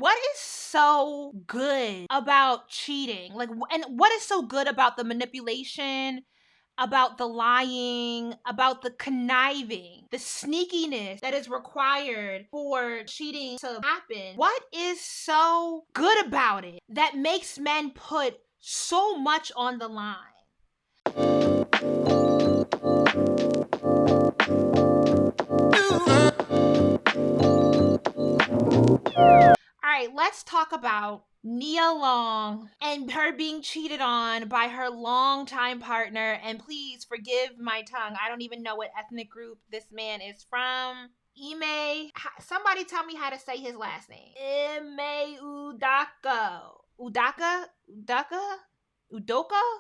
what is so good about cheating? And what is so good about the manipulation, about the lying, about the conniving, the sneakiness that is required for cheating to happen? What is so good about it that makes men put so much on the line? All right, let's talk about Nia Long and her being cheated on by her longtime partner. And please forgive my tongue. I don't even know what ethnic group this man is from. Ime, somebody tell me how to say his last name. Ime Udoka?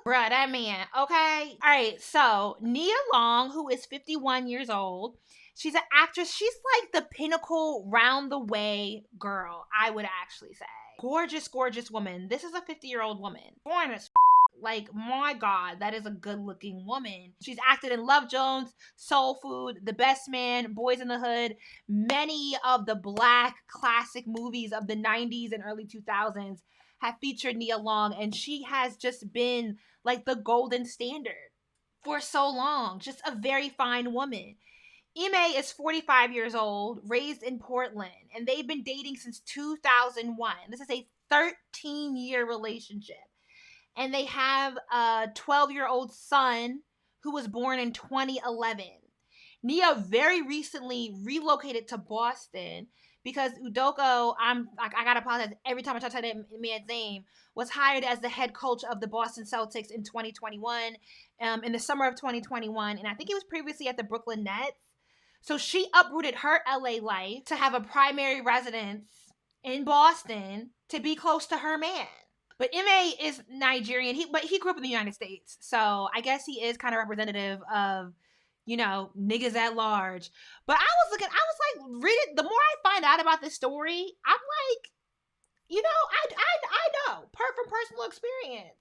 Bruh, that man. Okay. All right. So Nia Long, who is 51 years old, she's an actress. She's like the pinnacle round the way girl, I would actually say. Gorgeous, gorgeous woman. This is a 50-year-old woman. Born as like, my God, that is a good-looking woman. She's acted in Love Jones, Soul Food, The Best Man, Boys in the Hood, many of the Black classic movies of the 90s and early 2000s have featured Nia Long, and she has just been like the golden standard for so long. Just a very fine woman. Ime is 45 years old, raised in Portland, and they've been dating since 2001. This is a 13-year relationship. And they have a 12-year-old son who was born in 2011. Nia very recently relocated to Boston because Udoka, I gotta apologize every time I touch that man's name, was hired as the head coach of the Boston Celtics in 2021, in the summer of 2021. And I think he was previously at the Brooklyn Nets. So she uprooted her LA life to have a primary residence in Boston to be close to her man. But Ime is Nigerian, but he grew up in the United States. So I guess he is kind of representative of, niggas at large. But I was reading, the more I find out about this story, I'm like, I know, from personal experience,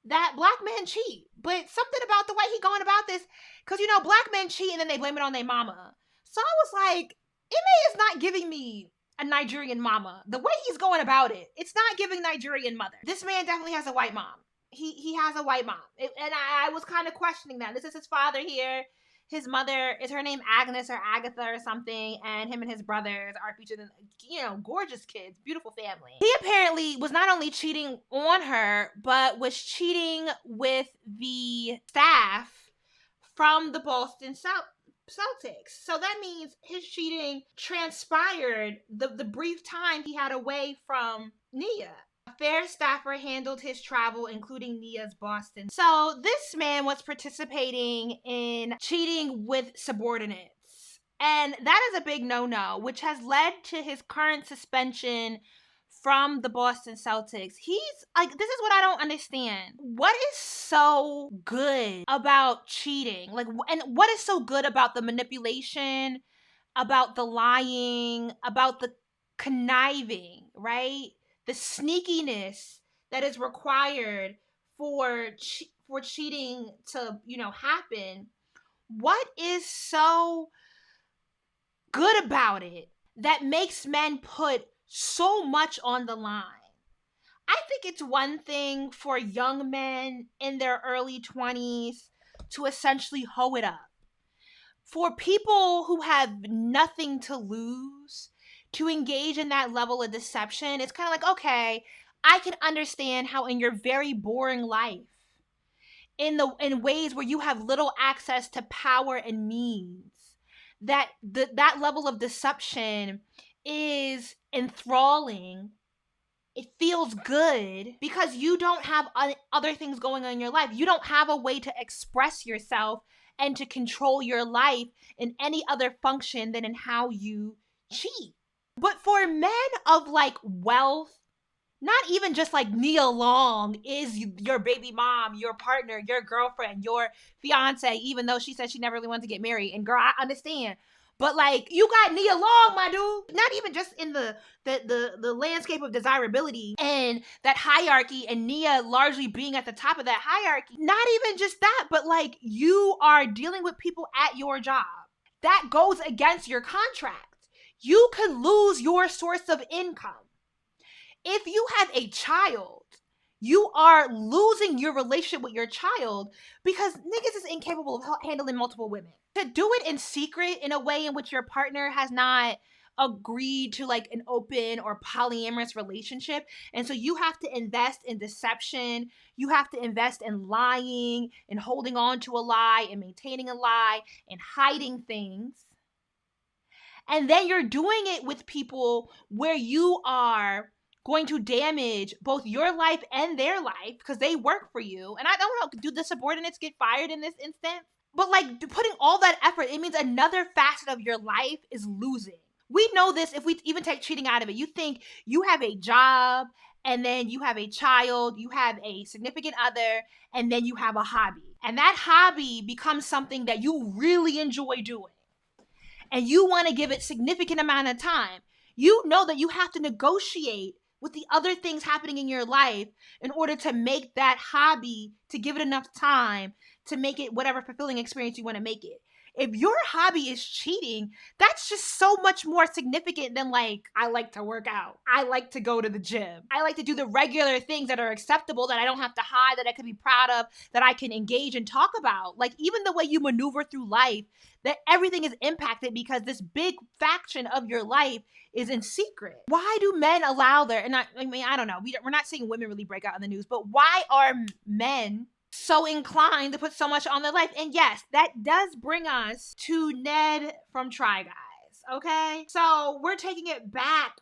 that black men cheat. But something about the way he going about this, because, black men cheat and then they blame it on their mama. So I was like, Ime is not giving me a Nigerian mama. The way he's going about it, it's not giving Nigerian mother. This man definitely has a white mom. He has a white mom. And I was kind of questioning that. This is his father here. His mother, is her name Agnes or Agatha or something, and him and his brothers are featured in, gorgeous kids, beautiful family. He apparently was not only cheating on her, but was cheating with the staff from the Boston Celtics. So that means his cheating transpired the brief time he had away from Nia. A fair staffer handled his travel, including Nia's Boston. So this man was participating in cheating with subordinates. And that is a big no-no, which has led to his current suspension from the Boston Celtics. He's like, this is what I don't understand. What is so good about cheating? And what is so good about the manipulation, about the lying, about the conniving, right? The sneakiness that is required for cheating to, happen. What is so good about it that makes men put so much on the line? I think it's one thing for young men in their early 20s to essentially hoe it up. For people who have nothing to lose to engage in that level of deception, it's kind of like, okay, I can understand how in your very boring life, in ways where you have little access to power and means, that that level of deception is enthralling. It feels good because you don't have other things going on in your life. You don't have a way to express yourself and to control your life in any other function than in how you cheat. But for men of wealth, not even just Nia Long is your baby mom, your partner, your girlfriend, your fiance, even though she said she never really wanted to get married. And girl, I understand. But you got Nia Long, my dude. Not even just in the landscape of desirability and that hierarchy, and Nia largely being at the top of that hierarchy. Not even just that, but you are dealing with people at your job. That goes against your contract. You could lose your source of income. if you have a child, you are losing your relationship with your child because niggas is incapable of handling multiple women. To do it in secret in a way in which your partner has not agreed to like an open or polyamorous relationship. And so you have to invest in deception. You have to invest in lying and holding on to a lie and maintaining a lie and hiding things. And then you're doing it with people where you are going to damage both your life and their life because they work for you. And I don't know, do the subordinates get fired in this instance? But like putting all that effort, it means another facet of your life is losing. We know this if we even take cheating out of it. You think you have a job and then you have a child, you have a significant other, and then you have a hobby. And that hobby becomes something that you really enjoy doing. And you want to give it significant amount of time. You know that you have to negotiate with the other things happening in your life in order to make that hobby, to give it enough time to make it whatever fulfilling experience you want to make it. If your hobby is cheating, that's just so much more significant than like, I like to work out. I like to go to the gym. I like to do the regular things that are acceptable, that I don't have to hide, that I can be proud of, that I can engage and talk about. Like even the way you maneuver through life, that everything is impacted because this big faction of your life is in secret. Why do men allow their, and I mean, I don't know, we're not seeing women really break out in the news, but why are men so inclined to put so much on their life? And yes, that does bring us to Ned from Try Guys, okay? So we're taking it back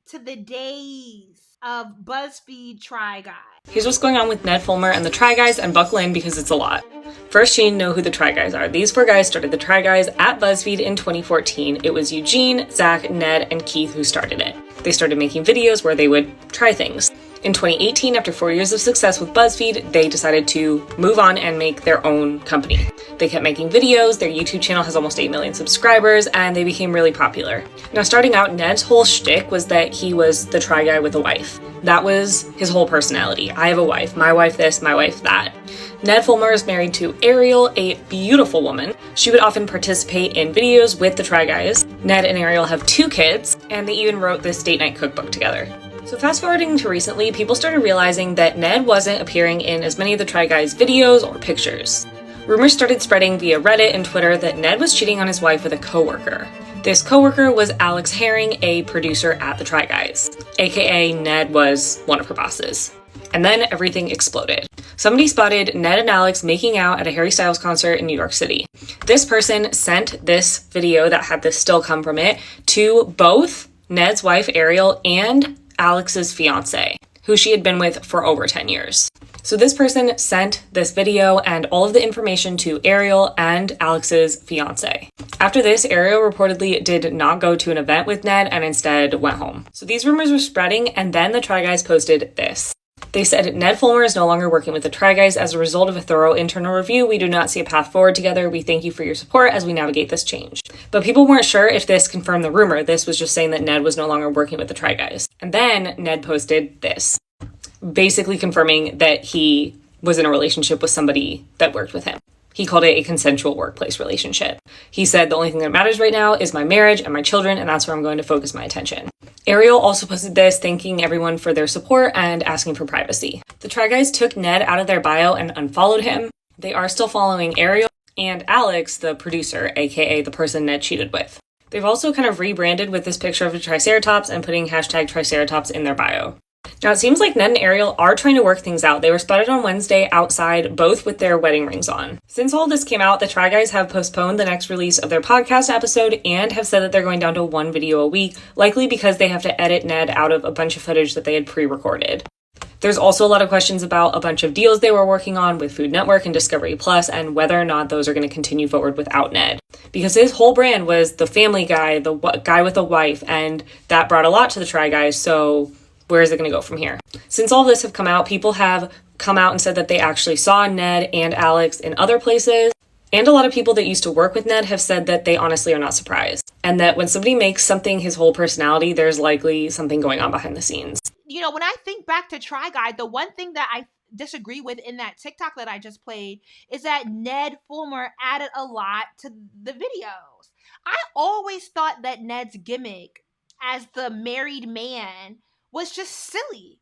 to the days of BuzzFeed Try Guys. Here's what's going on with Ned Fulmer and the Try Guys, and buckle in because it's a lot. First, you need to know who the Try Guys are. These 4 guys started the Try Guys at BuzzFeed in 2014. It was Eugene, Zach, Ned, and Keith who started it. They started making videos where they would try things. In 2018, after 4 years of success with BuzzFeed, they decided to move on and make their own company. They kept making videos, their YouTube channel has almost 8 million subscribers, and they became really popular. Now, starting out, Ned's whole shtick was that he was the Try Guy with a wife. That was his whole personality. I have a wife, my wife this, my wife that. Ned Fulmer is married to Ariel, a beautiful woman. She would often participate in videos with the Try Guys. Ned and Ariel have 2 kids, and they even wrote this date night cookbook together. So fast forwarding to recently, people started realizing that Ned wasn't appearing in as many of the Try Guys videos or pictures. Rumors started spreading via Reddit and Twitter that Ned was cheating on his wife with a coworker. This coworker was Alex Herring, a producer at the Try Guys, aka Ned was one of her bosses. And then everything exploded. Somebody spotted Ned and Alex making out at a Harry Styles concert in New York City. This person sent this video that had this still come from it to both Ned's wife Ariel and Alex's fiance, who she had been with for over 10 years. So this person sent this video and all of the information to Ariel and Alex's fiance. After this, Ariel reportedly did not go to an event with Ned and instead went home. So these rumors were spreading, and then the Try Guys posted this. They said, Ned Fulmer is no longer working with the Try Guys. As a result of a thorough internal review, we do not see a path forward together. We thank you for your support as we navigate this change. But people weren't sure if this confirmed the rumor. This was just saying that Ned was no longer working with the Try Guys. And then Ned posted this, basically confirming that he was in a relationship with somebody that worked with him. He called it a consensual workplace relationship. He said, the only thing that matters right now is my marriage and my children, and that's where I'm going to focus my attention. Ariel also posted this, thanking everyone for their support and asking for privacy. The Try Guys took Ned out of their bio and unfollowed him. They are still following Ariel and Alex, the producer, aka the person Ned cheated with. They've also kind of rebranded with this picture of a Triceratops and putting hashtag Triceratops in their bio. Now, it seems like Ned and Ariel are trying to work things out. They were spotted on Wednesday outside, both with their wedding rings on. Since all this came out, the Try Guys have postponed the next release of their podcast episode and have said that they're going down to 1 video a week, likely because they have to edit Ned out of a bunch of footage that they had pre-recorded. There's also a lot of questions about a bunch of deals they were working on with Food Network and Discovery Plus and whether or not those are going to continue forward without Ned. Because his whole brand was the family guy, the guy with a wife, and that brought a lot to the Try Guys, so where is it going to go from here? Since all this have come out, people have come out and said that they actually saw Ned and Alex in other places. And a lot of people that used to work with Ned have said that they honestly are not surprised. And that when somebody makes something his whole personality, there's likely something going on behind the scenes. You know, when I think back to Try Guy, the one thing that I disagree with in that TikTok that I just played is that Ned Fulmer added a lot to the videos. I always thought that Ned's gimmick as the married man was just silly.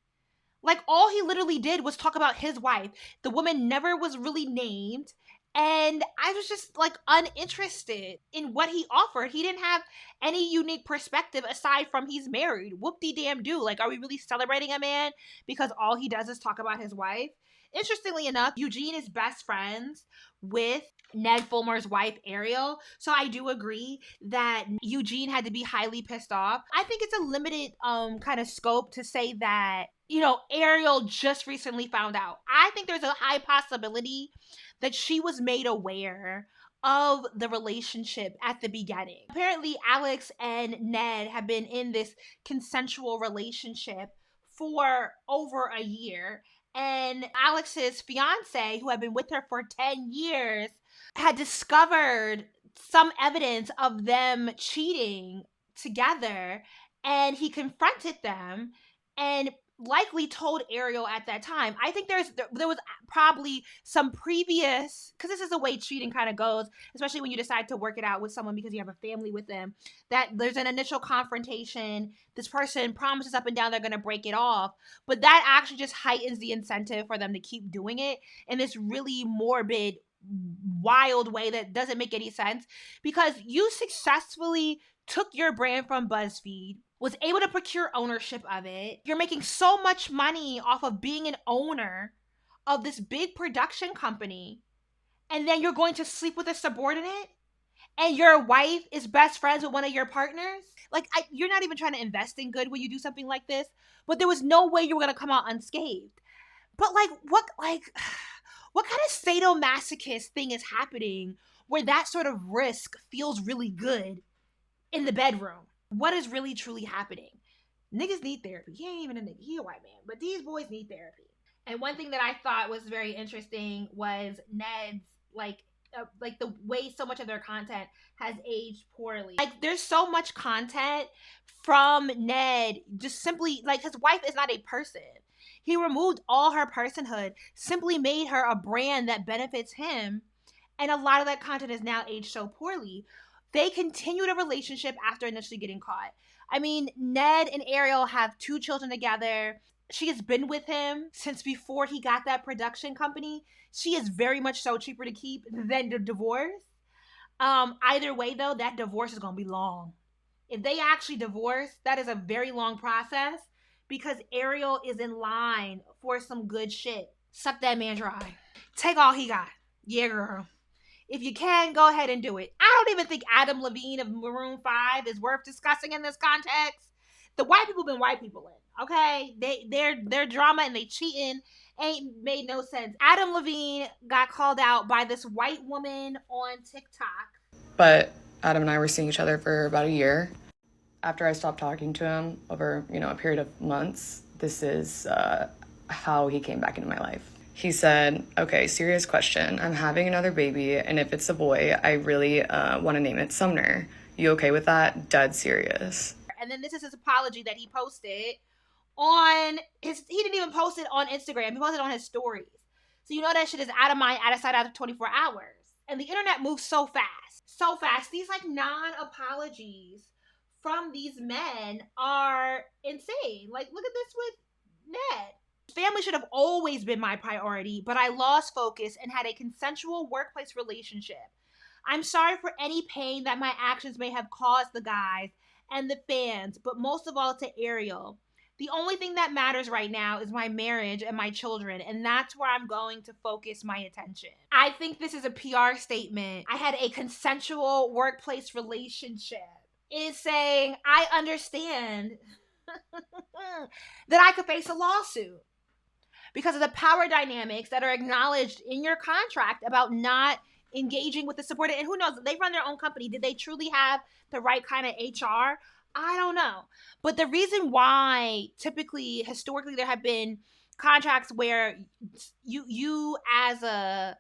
Like, all he literally did was talk about his wife. The woman never was really named. And I was just like uninterested in what he offered. He didn't have any unique perspective aside from he's married. Whoop-de-damn-do. Like, are we really celebrating a man because all he does is talk about his wife? Interestingly enough, Eugene is best friends with Ned Fulmer's wife, Ariel. So I do agree that Eugene had to be highly pissed off. I think it's a limited kind of scope to say that, you know, Ariel just recently found out. I think there's a high possibility that she was made aware of the relationship at the beginning. Apparently, Alex and Ned have been in this consensual relationship for over a year. And Alex's fiance, who had been with her for 10 years, had discovered some evidence of them cheating together. And he confronted them and likely told Ariel at that time. I think there was probably some previous, because this is the way cheating kind of goes, especially when you decide to work it out with someone because you have a family with them, that there's an initial confrontation. This person promises up and down they're going to break it off, but that actually just heightens the incentive for them to keep doing it in this really morbid, wild way that doesn't make any sense, because you successfully took your brand from BuzzFeed, was able to procure ownership of it. You're making so much money off of being an owner of this big production company, and then you're going to sleep with a subordinate, and your wife is best friends with one of your partners. Like, you're not even trying to invest in good when you do something like this, but there was no way you were going to come out unscathed. But what kind of sadomasochist thing is happening where that sort of risk feels really good in the bedroom? What is really truly happening? Niggas need therapy. He ain't even a nigga. He a white man. But these boys need therapy. And one thing that I thought was very interesting was Ned's, like the way so much of their content has aged poorly. Like, there's so much content from Ned, just simply, like, his wife is not a person. He removed all her personhood, simply made her a brand that benefits him. And a lot of that content is now aged so poorly. They continued a relationship after initially getting caught. I mean, Ned and Ariel have 2 children together. She has been with him since before he got that production company. She is very much so cheaper to keep than the divorce. Either way, though, that divorce is going to be long. If they actually divorce, that is a very long process, because Ariel is in line for some good shit. Suck that man dry. Take all he got. Yeah, girl. If you can, go ahead and do it. I don't even think Adam Levine of Maroon 5 is worth discussing in this context. The white people been white people in, okay? Their drama and they cheating ain't made no sense. Adam Levine got called out by this white woman on TikTok. But Adam and I were seeing each other for about a year. After I stopped talking to him over, a period of months, this is how he came back into my life. He said, okay, serious question. I'm having another baby, and if it's a boy, I really want to name it Sumner. You okay with that? Dead serious. And then this is his apology that he posted on his, he didn't even post it on Instagram. He posted it on his stories. So you know that shit is out of mind, out of sight, out of 24 hours. And the internet moves so fast. So fast. These like non-apologies from these men are insane. Like, look at this with Ned. Family should have always been my priority, but I lost focus and had a consensual workplace relationship. I'm sorry for any pain that my actions may have caused the guys and the fans, but most of all to Ariel. The only thing that matters right now is my marriage and my children, and that's where I'm going to focus my attention. I think this is a PR statement. I had a consensual workplace relationship. It is saying, I understand that I could face a lawsuit because of the power dynamics that are acknowledged in your contract about not engaging with the subordinate. And who knows, they run their own company. Did they truly have the right kind of HR? I don't know. But the reason why typically, historically, there have been contracts where you as a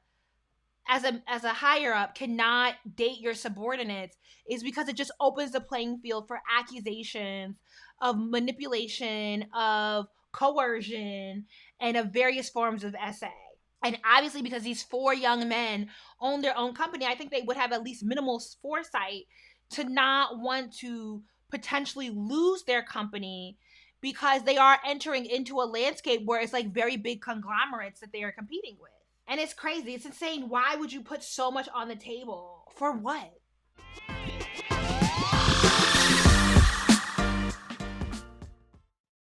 higher up cannot date your subordinates is because it just opens the playing field for accusations of manipulation, of coercion, and of various forms of SA. And obviously, because these 4 young men own their own company, I think they would have at least minimal foresight to not want to potentially lose their company because they are entering into a landscape where it's like very big conglomerates that they are competing with. And it's crazy. It's insane. Why would you put so much on the table? For what?